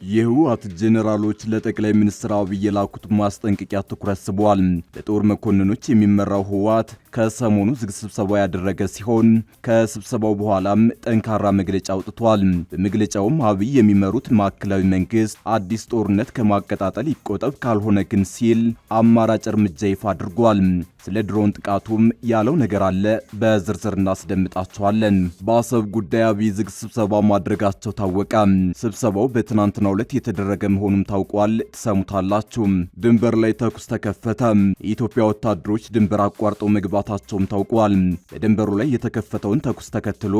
የህወሓት ጄኔራሎች ለጠቅላይ ሚኒስትር አብይ የላኩት ማስጠንቀቂያ ትኩረት ስቧል። በጦር መኮንኖች የሚመራው ህወሓት ከሰሞኑ ዝግ ስብሰባ ያደረገ ሲሆን ከስብሰባው በኋላም ጠንካራ መግለጫ አውጥቷል። በመግለጫውም አብይ የሚመሩት ማዕከላዊ መንግስት አዲስ ጦርነት ከማቀጣጠል ይቆጠብ፣ ካልሆነ ግን ሲል አማራጭ እርምጃ ይፋ አድርጓል። ስለ ድሮን ጥቃቱም ያለው ነገር አለ፣ በዝርዝር እናስደምጣቸዋለን። በአሰብ ጉዳይ አብይ ዝግ ስብሰባ ማድረጋቸው ታወቀ። ስብሰባው በትናንትናው ዕለት የተደረገ መሆኑም ታውቋል። ትሰሙታላችሁ። ድንበር ላይ ተኩስ ተከፈተ። የኢትዮጵያ ወታደሮች ድንበር አቋርጠው መግባታቸውም ታውቋል። በድንበሩ ላይ የተከፈተውን ተኩስ ተከትሎ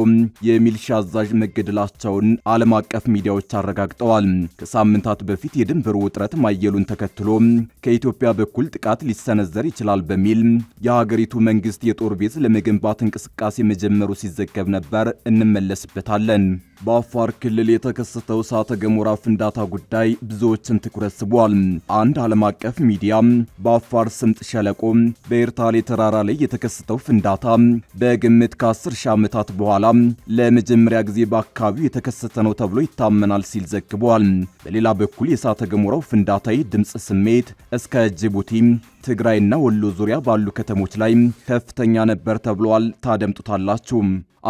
የሚሊሻ አዛዥ መገደላቸውን ዓለም አቀፍ ሚዲያዎች አረጋግጠዋል። ከሳምንታት በፊት የድንበሩ ውጥረት ማየሉን ተከትሎ ከኢትዮጵያ በኩል ጥቃት ሊሰነዘር ይችላል በሚል የሀገሪቱ መንግስት የጦር ቤዝ ለመገንባት እንቅስቃሴ መጀመሩ ሲዘገብ ነበር። እንመለስበታለን። በአፋር ክልል የተከሰተው እሳተ ገሞራ ፍንዳታ ጉዳይ ብዙዎችን ትኩረት ስቧል። አንድ ዓለም አቀፍ ሚዲያ በአፋር ስምጥ ሸለቆ በኤርታሌ ተራራ ላይ የተከሰተው ፍንዳታ በግምት ከ10 ሺህ ዓመታት በኋላ ለመጀመሪያ ጊዜ በአካባቢው የተከሰተ ነው ተብሎ ይታመናል ሲል ዘግቧል። በሌላ በኩል የእሳተ ገሞራው ፍንዳታ ድምፅ ስሜት እስከ ጅቡቲ፣ ትግራይና ወሎ ዙሪያ ባሉ ከተሞች ላይ ከፍተኛ ነበር ተብሏል። ታደምጡታላችሁ።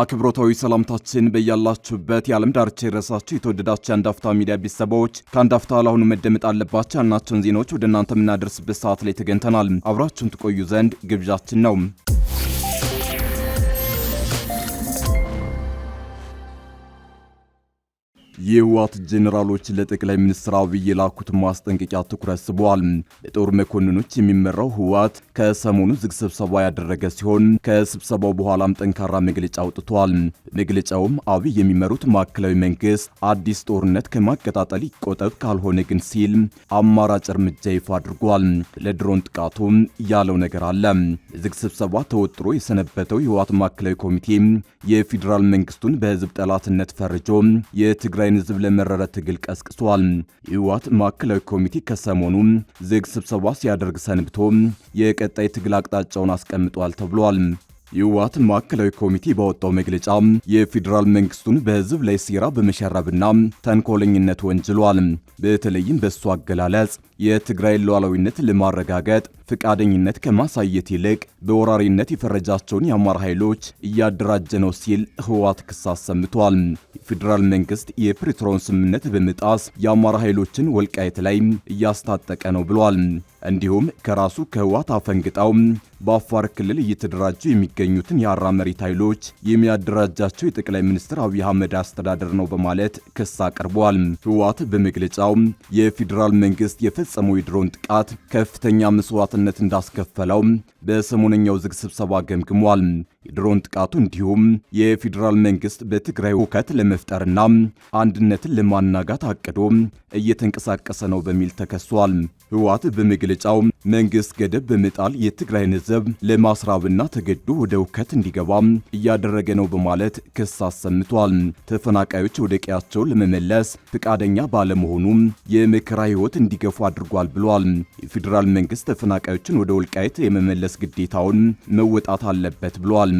አክብሮታዊ ሰላምታችን በያላችሁበት የዓለም ዳርቻ የረሳችሁ የተወደዳችሁ የአንድ አፍታ ሚዲያ ቤተሰቦች ከአንድ አፍታ ለአሁኑ መደመጥ አለባቸው ያልናቸውን ዜናዎች ወደ እናንተ የምናደርስበት ሰዓት ላይ ተገኝተናል። አብራችሁን ትቆዩ ዘንድ ግብዣችን ነው። የህወሓት ጄኔራሎች ለጠቅላይ ሚኒስትር አብይ የላኩት ማስጠንቀቂያ ትኩረት ስቧል። በጦር መኮንኖች የሚመራው ህወሓት ከሰሞኑ ዝግ ስብሰባ ያደረገ ሲሆን ከስብሰባው በኋላም ጠንካራ መግለጫ አውጥቷል። በመግለጫውም አብይ የሚመሩት ማዕከላዊ መንግስት አዲስ ጦርነት ከማቀጣጠል ይቆጠብ፣ ካልሆነ ግን ሲል አማራጭ እርምጃ ይፋ አድርጓል። ለድሮን ጥቃቱ ያለው ነገር አለ። ዝግ ስብሰባ ተወጥሮ የሰነበተው የህወሓት ማዕከላዊ ኮሚቴ የፌዴራል መንግስቱን በህዝብ ጠላትነት ፈርጆ የትግራይ ህዝብ ለመረረ ትግል ቀስቅሷል። የህወሓት ማዕከላዊ ኮሚቴ ከሰሞኑ ዝግ ስብሰባ ሲያደርግ ሰንብቶ የቀጣይ ትግል አቅጣጫውን አስቀምጧል ተብሏል። የህወሓት ማዕከላዊ ኮሚቴ ባወጣው መግለጫ የፌዴራል መንግስቱን በህዝብ ላይ ሴራ በመሸረብና ተንኮለኝነት ወንጅሏል። በተለይም በሱ አገላለጽ የትግራይ ሉዓላዊነት ለማረጋገጥ ፍቃደኝነት ከማሳየት ይልቅ በወራሪነት የፈረጃቸውን የአማራ ኃይሎች እያደራጀ ነው ሲል ህወሓት ክስ አሰምቷል። የፌዴራል መንግስት የፕሪቶሪያውን ስምምነት በመጣስ የአማራ ኃይሎችን ወልቃይት ላይ እያስታጠቀ ነው ብሏል። እንዲሁም ከራሱ ከህወሓት አፈንግጣው በአፋር ክልል እየተደራጁ የሚገኙትን የአራ መሬት ኃይሎች የሚያደራጃቸው የጠቅላይ ሚኒስትር አብይ አህመድ አስተዳደር ነው በማለት ክስ አቅርቧል። ህወሓት በመግለጫው የፌዴራል መንግስት የፈጸመው የድሮን ጥቃት ከፍተኛ መስዋዕትነት እንዳስከፈለው በሰሞነኛው ዝግ ስብሰባ ገምግሟል። የድሮን ጥቃቱ እንዲሁም የፌዴራል መንግስት በትግራይ ሁከት ለመፍጠርና አንድነትን ለማናጋት አቅዶ እየተንቀሳቀሰ ነው በሚል ተከሷል። ህወሓት በመግለጫው መንግስት ገደብ በመጣል የትግራይን ህዝብ ለማስራብና ተገዶ ወደ ሁከት እንዲገባ እያደረገ ነው በማለት ክስ አሰምቷል። ተፈናቃዮች ወደ ቀያቸው ለመመለስ ፍቃደኛ ባለመሆኑ የመከራ ህይወት እንዲገፉ አድርጓል ብሏል። የፌዴራል መንግስት ተፈናቃዮችን ወደ ወልቃይት የመመለስ ግዴታውን መወጣት አለበት ብሏል።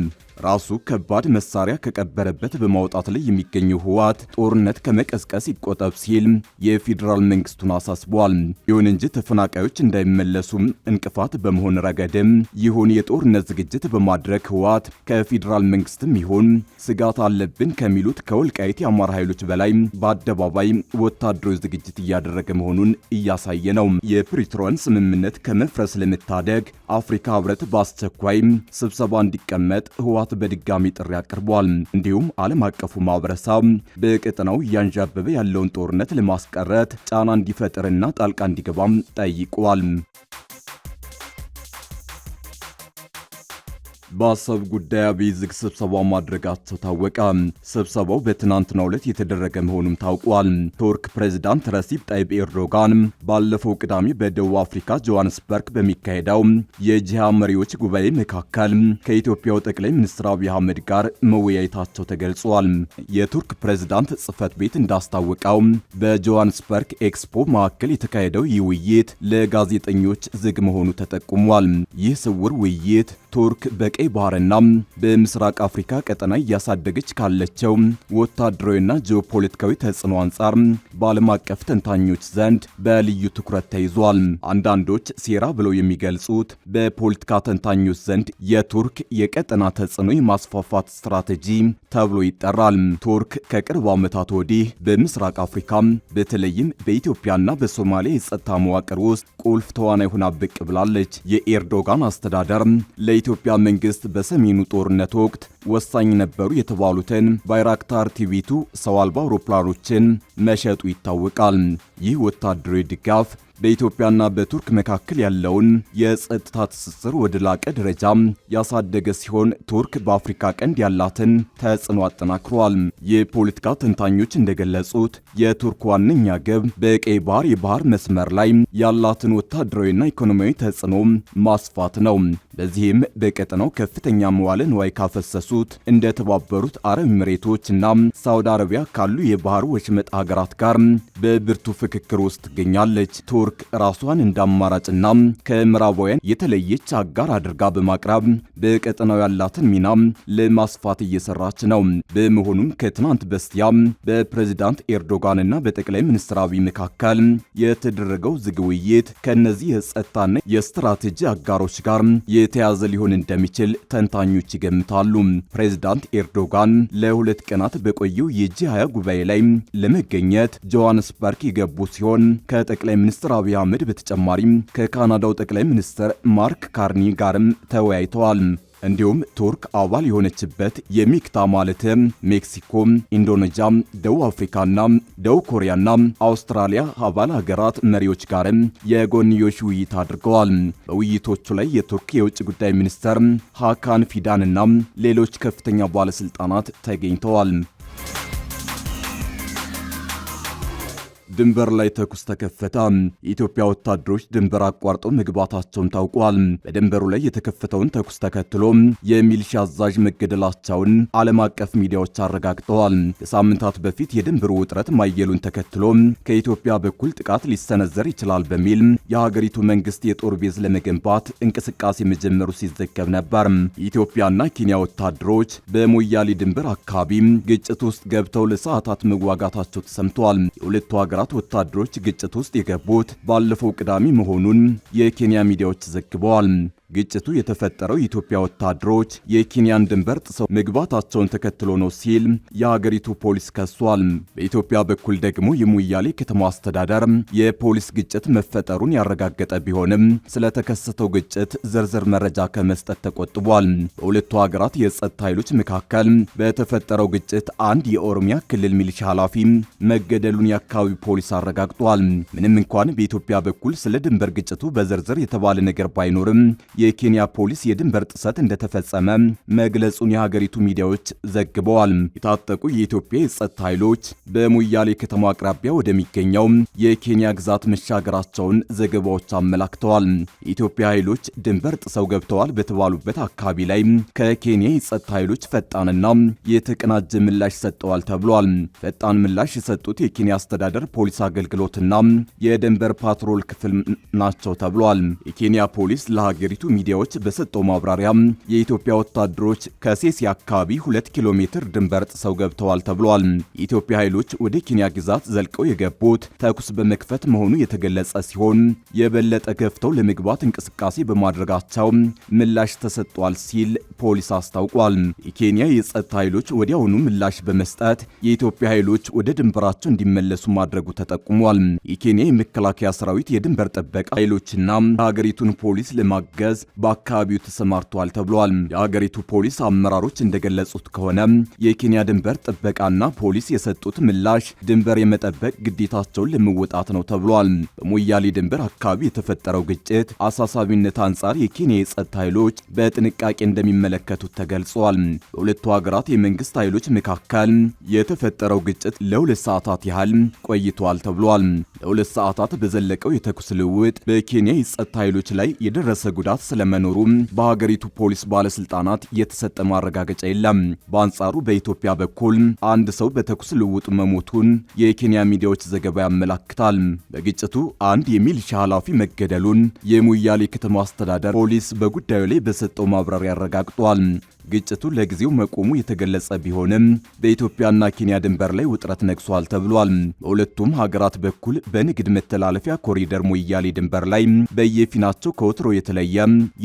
ራሱ ከባድ መሳሪያ ከቀበረበት በማውጣት ላይ የሚገኘው ህወሓት ጦርነት ከመቀስቀስ ይቆጠብ ሲል የፌዴራል መንግስቱን አሳስቧል። ይሁን እንጂ ተፈናቃዮች እንዳይመለሱ እንቅፋት በመሆን ረገድም ይሁን የጦርነት ዝግጅት በማድረግ ህወሓት ከፌዴራል መንግስትም ይሁን ስጋት አለብን ከሚሉት ከወልቃይት የአማራ ኃይሎች በላይ በአደባባይ ወታደራዊ ዝግጅት እያደረገ መሆኑን እያሳየ ነው። የፕሪቶሪያን ስምምነት ከመፍረስ ለመታደግ አፍሪካ ህብረት በአስቸኳይ ስብሰባ እንዲቀመጥ ህወሓት በድጋሚ ጥሪ አቅርቧል። እንዲሁም ዓለም አቀፉ ማህበረሰብ በቀጠናው እያንዣበበ ያለውን ጦርነት ለማስቀረት ጫና እንዲፈጥርና ጣልቃ እንዲገባም ጠይቋል። በአሰብ ጉዳይ አብይ ዝግ ስብሰባ ማድረጋቸው ታወቀ። ስብሰባው በትናንትናው ዕለት የተደረገ መሆኑም ታውቋል። ቱርክ ፕሬዝዳንት ረሲፕ ጣይብ ኤርዶጋን ባለፈው ቅዳሜ በደቡብ አፍሪካ ጆሃንስበርግ በሚካሄደው የጂሃ መሪዎች ጉባኤ መካከል ከኢትዮጵያው ጠቅላይ ሚኒስትር አብይ አህመድ ጋር መወያየታቸው ተገልጿል። የቱርክ ፕሬዝዳንት ጽህፈት ቤት እንዳስታወቀው በጆሃንስበርግ ኤክስፖ ማዕከል የተካሄደው ይህ ውይይት ለጋዜጠኞች ዝግ መሆኑ ተጠቁሟል። ይህ ስውር ውይይት ቱርክ በቀይ ባህርና በምስራቅ አፍሪካ ቀጠና እያሳደገች ካለችው ወታደራዊና ጂኦፖለቲካዊ ተጽዕኖ አንጻር በዓለም አቀፍ ተንታኞች ዘንድ በልዩ ትኩረት ተይዟል። አንዳንዶች ሴራ ብለው የሚገልጹት በፖለቲካ ተንታኞች ዘንድ የቱርክ የቀጠና ተጽዕኖ የማስፋፋት ስትራቴጂ ተብሎ ይጠራል። ቱርክ ከቅርብ ዓመታት ወዲህ በምስራቅ አፍሪካ በተለይም በኢትዮጵያና በሶማሊያ የጸጥታ መዋቅር ውስጥ ቁልፍ ተዋናይ ሆና ብቅ ብላለች። የኤርዶጋን አስተዳደር ለኢትዮጵያ መንግስት በሰሜኑ ጦርነት ወቅት ወሳኝ ነበሩ የተባሉትን ባይራክታር ቲቪቱ ሰው አልባ አውሮፕላኖችን መሸጡ ይታወቃል። ይህ ወታደራዊ ድጋፍ በኢትዮጵያና በቱርክ መካከል ያለውን የጸጥታ ትስስር ወደ ላቀ ደረጃ ያሳደገ ሲሆን ቱርክ በአፍሪካ ቀንድ ያላትን ተጽዕኖ አጠናክሯል። የፖለቲካ ተንታኞች እንደገለጹት የቱርክ ዋነኛ ግብ በቀይ ባህር የባህር መስመር ላይ ያላትን ወታደራዊና ኢኮኖሚያዊ ተጽዕኖ ማስፋት ነው። በዚህም በቀጠናው ከፍተኛ መዋለ ንዋይ ካፈሰሱት እንደ ተባበሩት አረብ ኤሚሬቶችና ሳውዲ አረቢያ ካሉ የባህር ወሽመጥ ሀገራት ጋር በብርቱ ፍክክር ውስጥ ትገኛለች። ቱርክ ራሷን እንደ አማራጭና ከምዕራባውያን የተለየች አጋር አድርጋ በማቅረብ በቀጠናው ያላትን ሚና ለማስፋት እየሰራች ነው። በመሆኑም ከትናንት በስቲያ በፕሬዝዳንት ኤርዶጋንና በጠቅላይ ሚኒስትር አብይ መካከል የተደረገው ዝግ ውይይት ከነዚህ የጸጥታና የስትራቴጂ አጋሮች ጋር የተያዘ ሊሆን እንደሚችል ተንታኞች ይገምታሉ። ፕሬዝዳንት ኤርዶጋን ለሁለት ቀናት በቆየው የጂ20 ጉባኤ ላይ ለመገኘት ጆሃንስበርግ የገቡ ሲሆን ከጠቅላይ ሚኒስትር አብይ አህመድ በተጨማሪም ከካናዳው ጠቅላይ ሚኒስትር ማርክ ካርኒ ጋርም ተወያይተዋል። እንዲሁም ቱርክ አባል የሆነችበት የሚክታ ማለትም ሜክሲኮ፣ ኢንዶኔዥያ፣ ደቡብ አፍሪካና ደቡብ ኮሪያና አውስትራሊያ አባል ሀገራት መሪዎች ጋርም የጎንዮሽ ውይይት አድርገዋል። በውይይቶቹ ላይ የቱርክ የውጭ ጉዳይ ሚኒስትር ሃካን ፊዳንና ሌሎች ከፍተኛ ባለስልጣናት ተገኝተዋል። ድንበር ላይ ተኩስ ተከፈተ። የኢትዮጵያ ወታደሮች ድንበር አቋርጠው መግባታቸውን ታውቋል። በድንበሩ ላይ የተከፈተውን ተኩስ ተከትሎ የሚሊሻ አዛዥ መገደላቸውን ዓለም አቀፍ ሚዲያዎች አረጋግጠዋል። ከሳምንታት በፊት የድንበሩ ውጥረት ማየሉን ተከትሎ ከኢትዮጵያ በኩል ጥቃት ሊሰነዘር ይችላል በሚል የሀገሪቱ መንግስት የጦር ቤዝ ለመገንባት እንቅስቃሴ መጀመሩ ሲዘገብ ነበር። የኢትዮጵያና ኬንያ ወታደሮች በሞያሌ ድንበር አካባቢ ግጭት ውስጥ ገብተው ለሰዓታት መዋጋታቸው ተሰምተዋል። የሁለቱ ሀገራት ወታደሮች ግጭት ውስጥ የገቡት ባለፈው ቅዳሜ መሆኑን የኬንያ ሚዲያዎች ዘግበዋል። ግጭቱ የተፈጠረው የኢትዮጵያ ወታደሮች የኬንያን ድንበር ጥሰው መግባታቸውን ተከትሎ ነው ሲል የሀገሪቱ ፖሊስ ከሷል። በኢትዮጵያ በኩል ደግሞ የሞያሌ ከተማ አስተዳደር የፖሊስ ግጭት መፈጠሩን ያረጋገጠ ቢሆንም ስለተከሰተው ግጭት ዝርዝር መረጃ ከመስጠት ተቆጥቧል። በሁለቱ ሀገራት የጸጥታ ኃይሎች መካከል በተፈጠረው ግጭት አንድ የኦሮሚያ ክልል ሚሊሻ ኃላፊ መገደሉን የአካባቢው ፖሊስ አረጋግጧል። ምንም እንኳን በኢትዮጵያ በኩል ስለ ድንበር ግጭቱ በዝርዝር የተባለ ነገር ባይኖርም የኬንያ ፖሊስ የድንበር ጥሰት እንደተፈጸመ መግለጹን የሀገሪቱ ሚዲያዎች ዘግበዋል። የታጠቁ የኢትዮጵያ የጸጥታ ኃይሎች በሞያሌ ከተማ አቅራቢያ ወደሚገኘው የኬንያ ግዛት መሻገራቸውን ዘገባዎች አመላክተዋል። የኢትዮጵያ ኃይሎች ድንበር ጥሰው ገብተዋል በተባሉበት አካባቢ ላይ ከኬንያ የጸጥታ ኃይሎች ፈጣንና የተቀናጀ ምላሽ ሰጥተዋል ተብሏል። ፈጣን ምላሽ የሰጡት የኬንያ አስተዳደር ፖሊስ አገልግሎትና የድንበር ፓትሮል ክፍል ናቸው ተብሏል። የኬንያ ፖሊስ ለሀገሪቱ ሚዲያዎች በሰጠው ማብራሪያ የኢትዮጵያ ወታደሮች ከሴሲ አካባቢ 2 ኪሎ ሜትር ድንበር ጥሰው ገብተዋል ተብሏል። የኢትዮጵያ ኃይሎች ወደ ኬንያ ግዛት ዘልቀው የገቡት ተኩስ በመክፈት መሆኑ የተገለጸ ሲሆን የበለጠ ገፍተው ለመግባት እንቅስቃሴ በማድረጋቸው ምላሽ ተሰጥቷል ሲል ፖሊስ አስታውቋል። የኬንያ የጸጥታ ኃይሎች ወዲያውኑ ምላሽ በመስጠት የኢትዮጵያ ኃይሎች ወደ ድንበራቸው እንዲመለሱ ማድረጉ ተጠቁሟል። የኬንያ የመከላከያ ሰራዊት የድንበር ጥበቃ ኃይሎችና የሀገሪቱን ፖሊስ ለማገዝ በአካባቢው ተሰማርተዋል ተብሏል። የሀገሪቱ ፖሊስ አመራሮች እንደገለጹት ከሆነ የኬንያ ድንበር ጥበቃና ፖሊስ የሰጡት ምላሽ ድንበር የመጠበቅ ግዴታቸውን ለመወጣት ነው ተብሏል። በሞያሌ ድንበር አካባቢ የተፈጠረው ግጭት አሳሳቢነት አንጻር የኬንያ የጸጥታ ኃይሎች በጥንቃቄ እንደሚመለከቱት ተገልጿል። በሁለቱ ሀገራት የመንግስት ኃይሎች መካከል የተፈጠረው ግጭት ለ2 ሰዓታት ያህል ቆይቷል ተብሏል። ለ2 ሰዓታት በዘለቀው የተኩስ ልውውጥ በኬንያ የጸጥታ ኃይሎች ላይ የደረሰ ጉዳት ስለመኖሩ በሀገሪቱ ፖሊስ ባለስልጣናት የተሰጠ ማረጋገጫ የለም። በአንጻሩ በኢትዮጵያ በኩል አንድ ሰው በተኩስ ልውውጥ መሞቱን የኬንያ ሚዲያዎች ዘገባ ያመላክታል። በግጭቱ አንድ የሚሊሻ ኃላፊ መገደሉን የሙያሌ ከተማ አስተዳደር ፖሊስ በጉዳዩ ላይ በሰጠው ማብራሪያ አረጋግጧል። ግጭቱ ለጊዜው መቆሙ የተገለጸ ቢሆንም በኢትዮጵያና ኬንያ ድንበር ላይ ውጥረት ነግሷል ተብሏል። በሁለቱም ሀገራት በኩል በንግድ መተላለፊያ ኮሪደር ሞያሌ ድንበር ላይ በየፊናቸው ከወትሮ የተለየ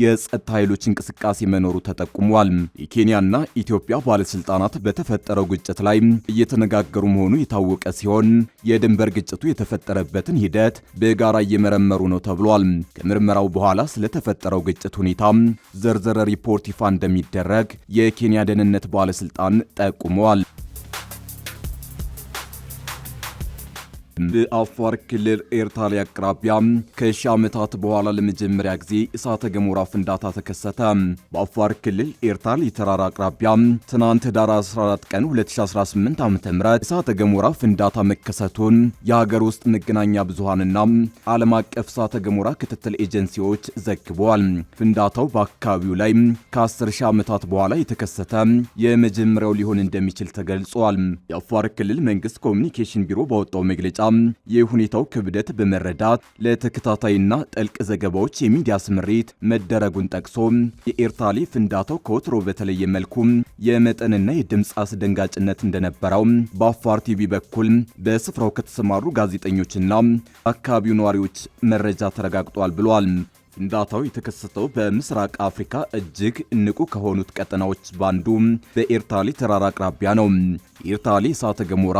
የጸጥታ ኃይሎች እንቅስቃሴ መኖሩ ተጠቁሟል። የኬንያና ኢትዮጵያ ባለስልጣናት በተፈጠረው ግጭት ላይ እየተነጋገሩ መሆኑ የታወቀ ሲሆን የድንበር ግጭቱ የተፈጠረበትን ሂደት በጋራ እየመረመሩ ነው ተብሏል። ከምርመራው በኋላ ስለተፈጠረው ግጭት ሁኔታ ዘርዘር ሪፖርት ይፋ እንደሚደረግ የኬንያ ደህንነት ባለስልጣን ጠቁመዋል። በአፋር ክልል ኤርታሌ አቅራቢያ ከሺህ ዓመታት በኋላ ለመጀመሪያ ጊዜ እሳተ ገሞራ ፍንዳታ ተከሰተ። በአፋር ክልል ኤርታሌ ተራራ አቅራቢያ ትናንት ዳር 14 ቀን 2018 ዓ.ም እሳተ ገሞራ ፍንዳታ መከሰቱን የሀገር ውስጥ መገናኛ ብዙሃንና ዓለም አቀፍ እሳተ ገሞራ ክትትል ኤጀንሲዎች ዘግበዋል። ፍንዳታው በአካባቢው ላይ ከ10 ሺህ ዓመታት በኋላ የተከሰተ የመጀመሪያው ሊሆን እንደሚችል ተገልጿል። የአፋር ክልል መንግስት ኮሚኒኬሽን ቢሮ ባወጣው መግለጫ የሁኔታው ክብደት በመረዳት ለተከታታይና ጥልቅ ዘገባዎች የሚዲያ ስምሪት መደረጉን ጠቅሶ የኤርታሌ ፍንዳታው ከወትሮ በተለየ መልኩ የመጠንና የድምፅ አስደንጋጭነት እንደነበረው በአፋር ቲቪ በኩል በስፍራው ከተሰማሩ ጋዜጠኞችና አካባቢው ነዋሪዎች መረጃ ተረጋግጧል ብሏል። ፍንዳታው የተከሰተው በምስራቅ አፍሪካ እጅግ ንቁ ከሆኑት ቀጠናዎች ባንዱ በኤርታሌ ተራራ አቅራቢያ ነው። ኤርታሌ እሳተ ገሞራ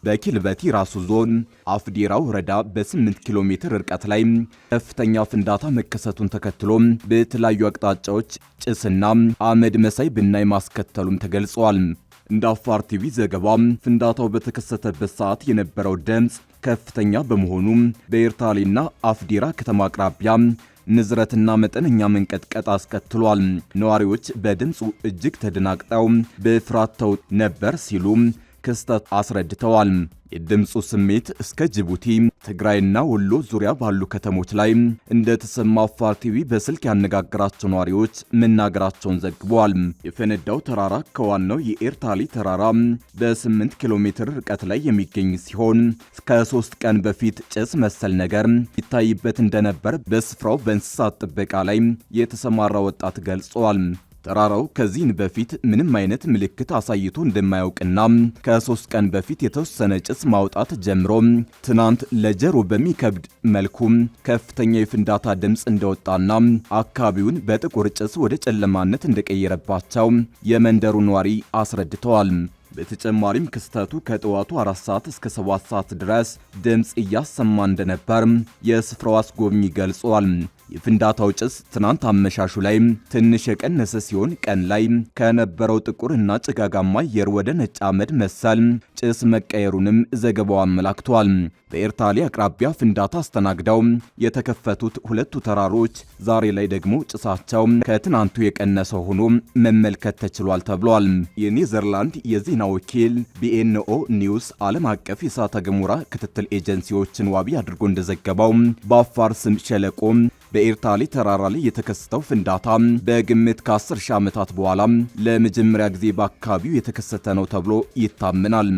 በኪልበቲ ራሱ ዞን አፍዴራ ወረዳ በ8 ኪሎ ሜትር ርቀት ላይ ከፍተኛ ፍንዳታ መከሰቱን ተከትሎ በተለያዩ አቅጣጫዎች ጭስና አመድ መሳይ ብናኝ ማስከተሉም ተገልጿል። እንደ አፋር ቲቪ ዘገባ ፍንዳታው በተከሰተበት ሰዓት የነበረው ድምፅ ከፍተኛ በመሆኑ በኤርታሌና አፍዴራ ከተማ አቅራቢያ ንዝረትና መጠነኛ መንቀጥቀጥ አስከትሏል። ነዋሪዎች በድምፁ እጅግ ተደናግጠው በፍርሃት ነበር ሲሉ ክስተት አስረድተዋል። የድምፁ ስሜት እስከ ጅቡቲ፣ ትግራይና ወሎ ዙሪያ ባሉ ከተሞች ላይ እንደተሰማ አፋር ቲቪ በስልክ ያነጋገራቸው ነዋሪዎች መናገራቸውን ዘግበዋል። የፈነዳው ተራራ ከዋናው የኤርታሌ ተራራ በ8 ኪሎ ሜትር ርቀት ላይ የሚገኝ ሲሆን ከ3 ቀን በፊት ጭስ መሰል ነገር ይታይበት እንደነበር በስፍራው በእንስሳት ጥበቃ ላይ የተሰማራ ወጣት ገልጿል። ተራራው ከዚህን በፊት ምንም አይነት ምልክት አሳይቶ እንደማያውቅና ከ3 ቀን በፊት የተወሰነ ጭስ ማውጣት ጀምሮ ትናንት ለጀሮ በሚከብድ መልኩ ከፍተኛ የፍንዳታ ድምፅ እንደወጣና አካባቢውን በጥቁር ጭስ ወደ ጨለማነት እንደቀየረባቸው የመንደሩ ነዋሪ አስረድተዋል። በተጨማሪም ክስተቱ ከጠዋቱ 4 ሰዓት እስከ 7 ሰዓት ድረስ ድምፅ እያሰማ እንደነበር የስፍራው አስጎብኚ ገልጿል። የፍንዳታው ጭስ ትናንት አመሻሹ ላይ ትንሽ የቀነሰ ሲሆን ቀን ላይ ከነበረው ጥቁርና ጭጋጋማ አየር ወደ ነጭ አመድ መሰል ጭስ መቀየሩንም ዘገባው አመላክቷል። በኤርታሌ አቅራቢያ ፍንዳታ አስተናግደው የተከፈቱት ሁለቱ ተራሮች ዛሬ ላይ ደግሞ ጭሳቸው ከትናንቱ የቀነሰ ሆኖ መመልከት ተችሏል ተብሏል። የኔዘርላንድ የዜና ወኪል ቢኤንኦ ኒውስ ዓለም አቀፍ የእሳተ ገሞራ ክትትል ኤጀንሲዎችን ዋቢ አድርጎ እንደዘገበው በአፋር ስምጥ ሸለቆ በኤርታሌ ተራራ ላይ የተከሰተው ፍንዳታ በግምት ከ10 ሺህ ዓመታት በኋላ ለመጀመሪያ ጊዜ በአካባቢው የተከሰተ ነው ተብሎ ይታመናል።